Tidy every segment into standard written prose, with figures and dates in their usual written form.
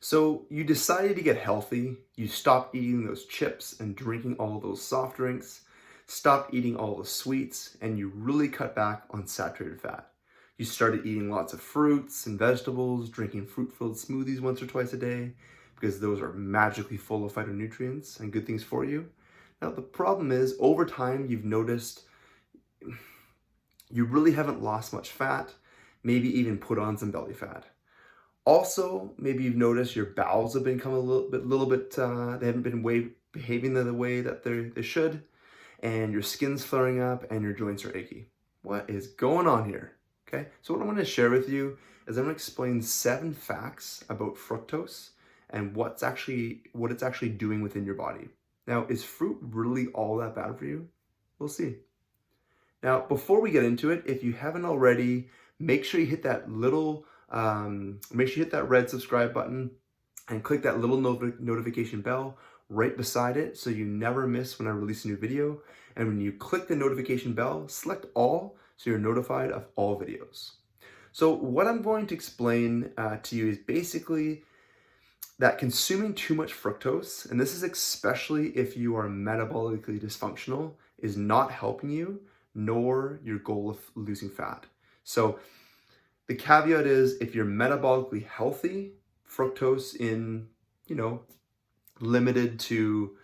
So you decided to get healthy, you stopped eating those chips and drinking all those soft drinks, stopped eating all the sweets, and you really cut back on saturated fat. You started eating lots of fruits and vegetables, drinking fruit-filled smoothies once or twice a day, because those are magically full of phytonutrients and good things for you. Now, the problem is, over time, you've noticed you really haven't lost much fat, maybe even put on some belly fat. Also, maybe you've noticed your bowels have become they haven't been behaving the way that they should, and your skin's flaring up and your joints are achy. What is going on here? Okay, so what I'm going to share with you is I'm going to explain 7 facts about fructose and what it's actually doing within your body. Now, is fruit really all that bad for you? We'll see. Now, before we get into it, if you haven't already, make sure you hit that red subscribe button and click that little notification bell right beside it so you never miss when I release a new video. And when you click the notification bell, select all so you're notified of all videos. So what I'm going to explain to you is basically that consuming too much fructose, and this is especially if you are metabolically dysfunctional, is not helping you nor your goal of losing fat. So the caveat is if you're metabolically healthy, fructose in, limited to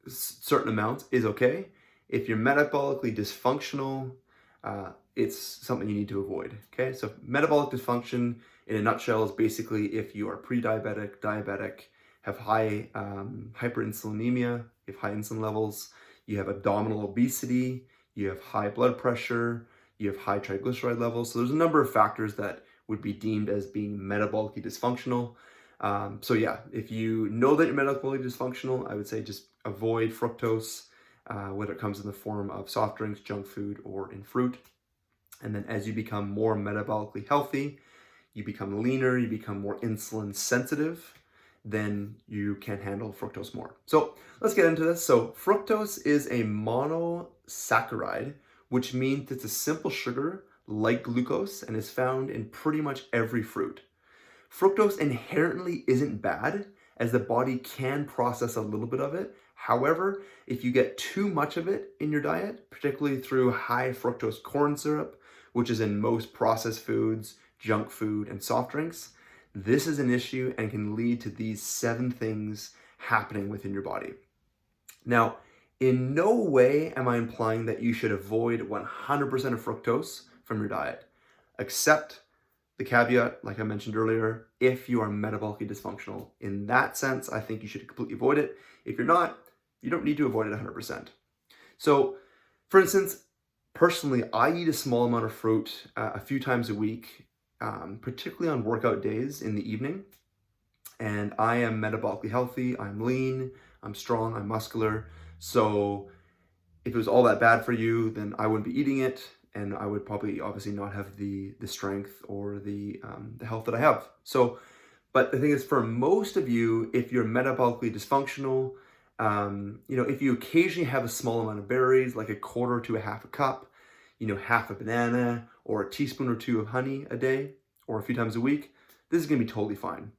certain amounts is okay. If you're metabolically dysfunctional, it's something you need to avoid, okay? So metabolic dysfunction in a nutshell is basically if you are pre-diabetic, diabetic, have high hyperinsulinemia, you have high insulin levels, you have abdominal obesity, you have high blood pressure, you have high triglyceride levels. So there's a number of factors that would be deemed as being metabolically dysfunctional. So yeah, if you know that you're metabolically dysfunctional, I would say just avoid fructose, whether it comes in the form of soft drinks, junk food, or in fruit. And then as you become more metabolically healthy, you become leaner, you become more insulin sensitive, then you can handle fructose more. So let's get into this. So fructose is a monosaccharide, which means it's a simple sugar like glucose and is found in pretty much every fruit. Fructose inherently isn't bad, as the body can process a little bit of it. However, if you get too much of it in your diet, particularly through high fructose corn syrup, which is in most processed foods, junk food, and soft drinks, this is an issue and can lead to these 7 things happening within your body. Now, in no way am I implying that you should avoid 100% of fructose from your diet, except the caveat, like I mentioned earlier, if you are metabolically dysfunctional. In that sense, I think you should completely avoid it. If you're not, you don't need to avoid it 100%. So, for instance, personally, I eat a small amount of fruit a few times a week, particularly on workout days in the evening. And I am metabolically healthy, I'm lean, I'm strong, I'm muscular. So if it was all that bad for you, then I wouldn't be eating it, and I would probably obviously not have the strength or the health that I have. So, but the thing is, for most of you, if you're metabolically dysfunctional, if you occasionally have a small amount of berries, like a quarter to a half a cup, half a banana, or a teaspoon or 2 of honey a day, or a few times a week, this is gonna be totally fine.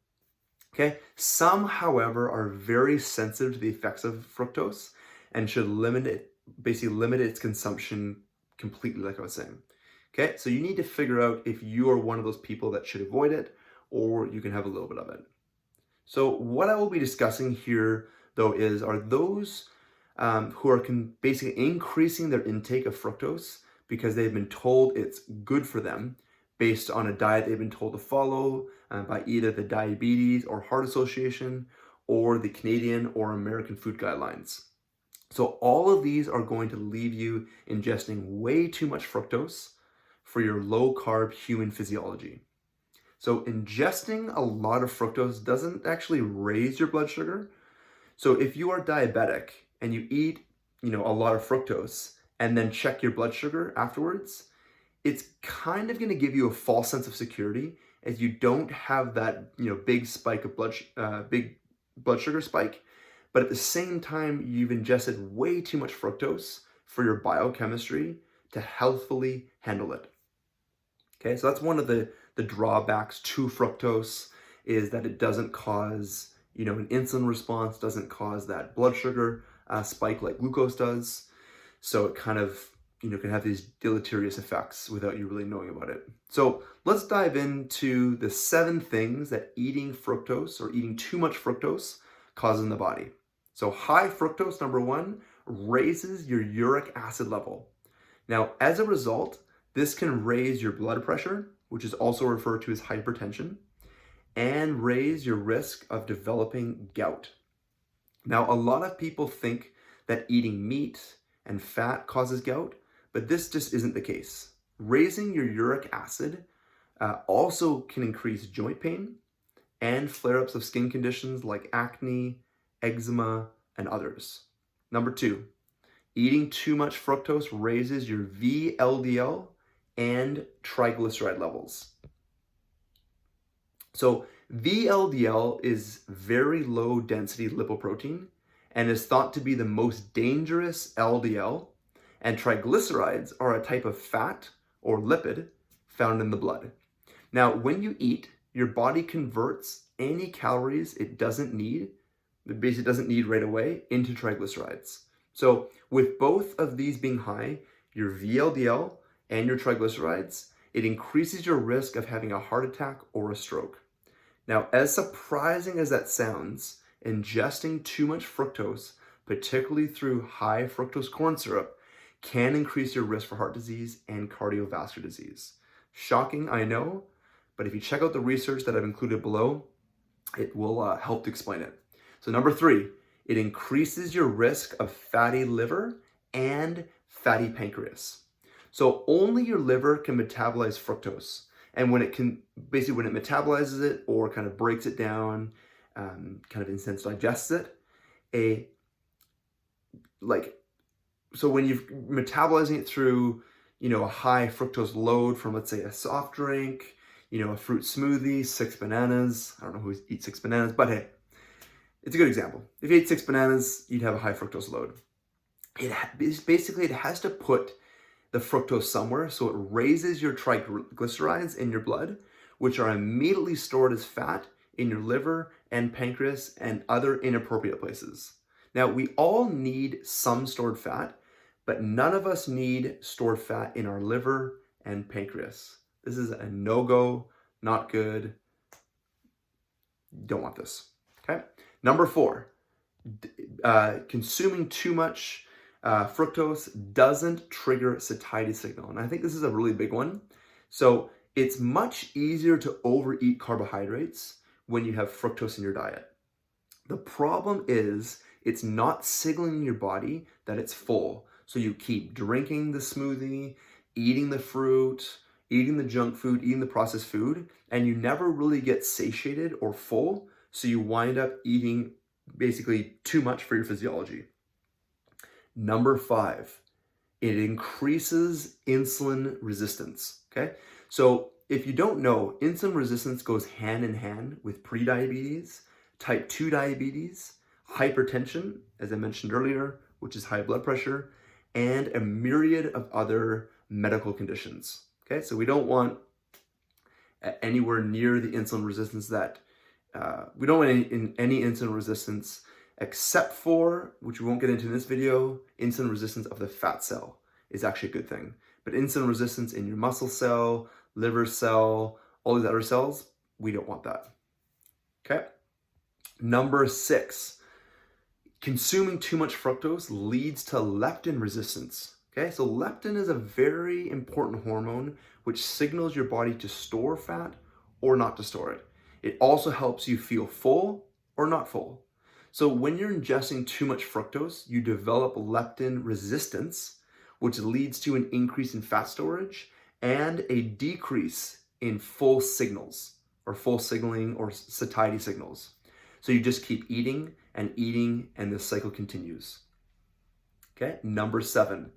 Okay. Some, however, are very sensitive to the effects of fructose and should limit its consumption completely, like I was saying. Okay, so you need to figure out if you are one of those people that should avoid it, or you can have a little bit of it. So what I will be discussing here, though, are those who are basically increasing their intake of fructose because they've been told it's good for them based on a diet they've been told to follow by either the Diabetes or Heart Association or the Canadian or American food guidelines. So all of these are going to leave you ingesting way too much fructose for your low-carb human physiology. So ingesting a lot of fructose doesn't actually raise your blood sugar. So if you are diabetic and you eat, a lot of fructose and then check your blood sugar afterwards, it's kind of going to give you a false sense of security as you don't have that, big spike of big blood sugar spike. But at the same time, you've ingested way too much fructose for your biochemistry to healthfully handle it. Okay, so that's one of the the drawbacks to fructose is that it doesn't cause, an insulin response, doesn't cause that blood sugar spike like glucose does. So it kind of, can have these deleterious effects without you really knowing about it. So let's dive into the 7 things that eating fructose or eating too much fructose causes in the body. So high fructose, number 1, raises your uric acid level. Now, as a result, this can raise your blood pressure, which is also referred to as hypertension, and raise your risk of developing gout. Now, a lot of people think that eating meat and fat causes gout, but this just isn't the case. Raising your uric acid also can increase joint pain and flare-ups of skin conditions like acne, eczema, and others. Number 2, eating too much fructose raises your VLDL and triglyceride levels. So VLDL is very low density lipoprotein and is thought to be the most dangerous LDL, and triglycerides are a type of fat or lipid found in the blood. Now, when you eat, your body converts any calories it doesn't need right away into triglycerides. So with both of these being high, your VLDL and your triglycerides, it increases your risk of having a heart attack or a stroke. Now, as surprising as that sounds, ingesting too much fructose, particularly through high fructose corn syrup, can increase your risk for heart disease and cardiovascular disease. Shocking, I know, but if you check out the research that I've included below, it will help to explain it. So number 3, it increases your risk of fatty liver and fatty pancreas. So only your liver can metabolize fructose. And when it metabolizes it or kind of breaks it down, kind of in a sense digests it, so when you're metabolizing it through, a high fructose load from, let's say, a soft drink, a fruit smoothie, 6 bananas. I don't know who eats 6 bananas, but hey, it's a good example. If you ate 6 bananas, you'd have a high fructose load. It has to put the fructose somewhere, so it raises your triglycerides in your blood, which are immediately stored as fat in your liver and pancreas and other inappropriate places. Now, we all need some stored fat, but none of us need stored fat in our liver and pancreas. This is a no-go, not good. Don't want this, okay? Number 4, consuming too much fructose doesn't trigger satiety signal. And I think this is a really big one. So it's much easier to overeat carbohydrates when you have fructose in your diet. The problem is it's not signaling your body that it's full. So you keep drinking the smoothie, eating the fruit, eating the junk food, eating the processed food, and you never really get satiated or full. So you wind up eating basically too much for your physiology. Number 5, it increases insulin resistance, okay? So if you don't know, insulin resistance goes hand in hand with prediabetes, type 2 diabetes, hypertension, as I mentioned earlier, which is high blood pressure, and a myriad of other medical conditions, okay? So we don't want anywhere near the insulin resistance we don't want any insulin resistance except for, which we won't get into in this video, insulin resistance of the fat cell is actually a good thing. But insulin resistance in your muscle cell, liver cell, all these other cells, we don't want that, okay? Number 6, consuming too much fructose leads to leptin resistance, okay? So leptin is a very important hormone which signals your body to store fat or not to store it. It also helps you feel full or not full. So when you're ingesting too much fructose, you develop leptin resistance, which leads to an increase in fat storage and a decrease in full signals or full signaling or satiety signals. So you just keep eating, and the cycle continues. Okay, number 7,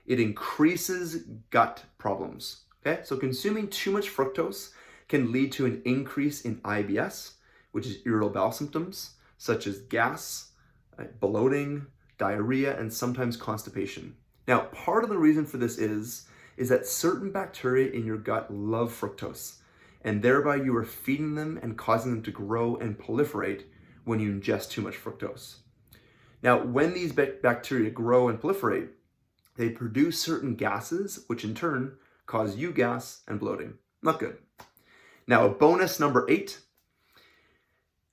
it increases gut problems. Okay, so consuming too much fructose can lead to an increase in IBS, which is irritable bowel symptoms, such as gas, bloating, diarrhea, and sometimes constipation. Now, part of the reason for this is that certain bacteria in your gut love fructose. and thereby you are feeding them and causing them to grow and proliferate when you ingest too much fructose. Now, when these bacteria grow and proliferate, they produce certain gases, which in turn cause you gas and bloating. Not good. Now, a bonus number 8,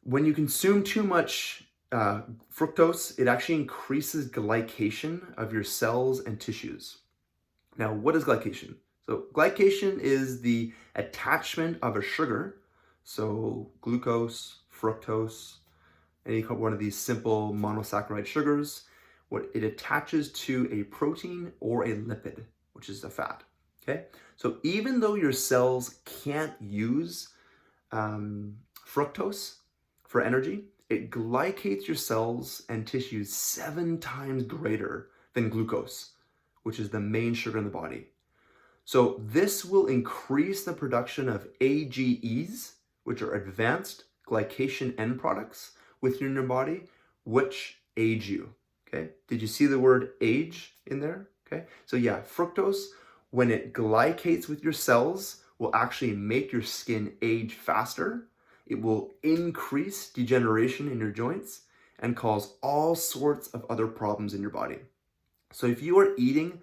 when you consume too much fructose, it actually increases glycation of your cells and tissues. Now, what is glycation? So glycation is the attachment of a sugar, so glucose, fructose, any one of these simple monosaccharide sugars. What it attaches to a protein or a lipid, which is a fat, okay? So even though your cells can't use fructose for energy, it glycates your cells and tissues 7 times greater than glucose, which is the main sugar in the body. So this will increase the production of AGEs, which are advanced glycation end products within your body, which age you, okay? Did you see the word age in there? Okay, so yeah, fructose, when it glycates with your cells, will actually make your skin age faster. It will increase degeneration in your joints and cause all sorts of other problems in your body. So if you are eating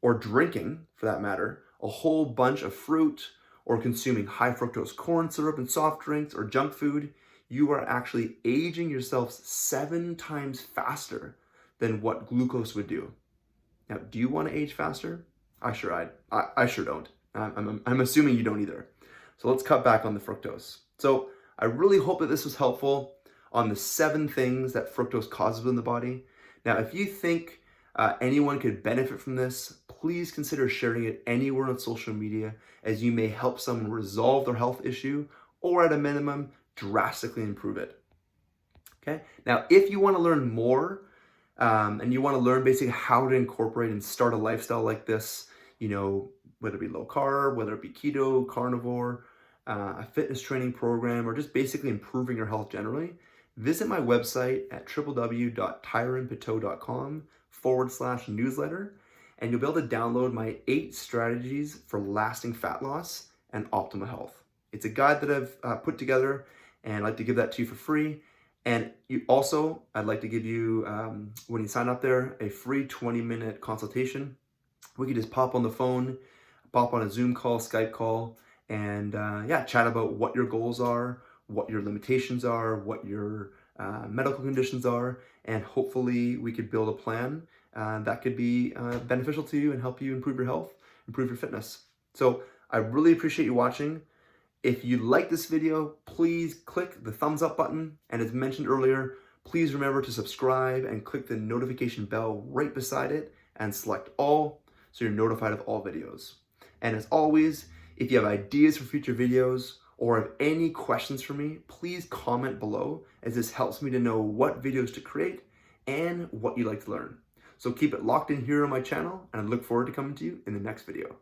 or drinking, for that matter, a whole bunch of fruit or consuming high fructose corn syrup and soft drinks or junk food, you are actually aging yourselves 7 times faster than what glucose would do. Now, do you want to age faster? I sure don't. I'm assuming you don't either. So let's cut back on the fructose. So I really hope that this was helpful on the 7 things that fructose causes in the body. Now, if you think anyone could benefit from this, please consider sharing it anywhere on social media, as you may help someone resolve their health issue or at a minimum, drastically improve it. Okay. Now, if you want to learn more and you want to learn basically how to incorporate and start a lifestyle like this, you know, whether it be low carb, whether it be keto, carnivore, a fitness training program, or just basically improving your health generally, visit my website at www.tyronpiteau.com/newsletter, and you'll be able to download my 8 strategies for lasting fat loss and optimal health. It's a guide that I've put together, and I'd like to give that to you for free. And I'd like to give you, when you sign up there, a free 20-minute consultation. We can just pop on the phone, pop on a Zoom call, Skype call, and chat about what your goals are, what your limitations are, what your medical conditions are, and hopefully we could build a plan that could be beneficial to you and help you improve your health, improve your fitness. So I really appreciate you watching. If you like this video, please click the thumbs up button. And as mentioned earlier, please remember to subscribe and click the notification bell right beside it and select all so you're notified of all videos. And as always, if you have ideas for future videos or have any questions for me, please comment below, as this helps me to know what videos to create and what you'd like to learn. So keep it locked in here on my channel, and I look forward to coming to you in the next video.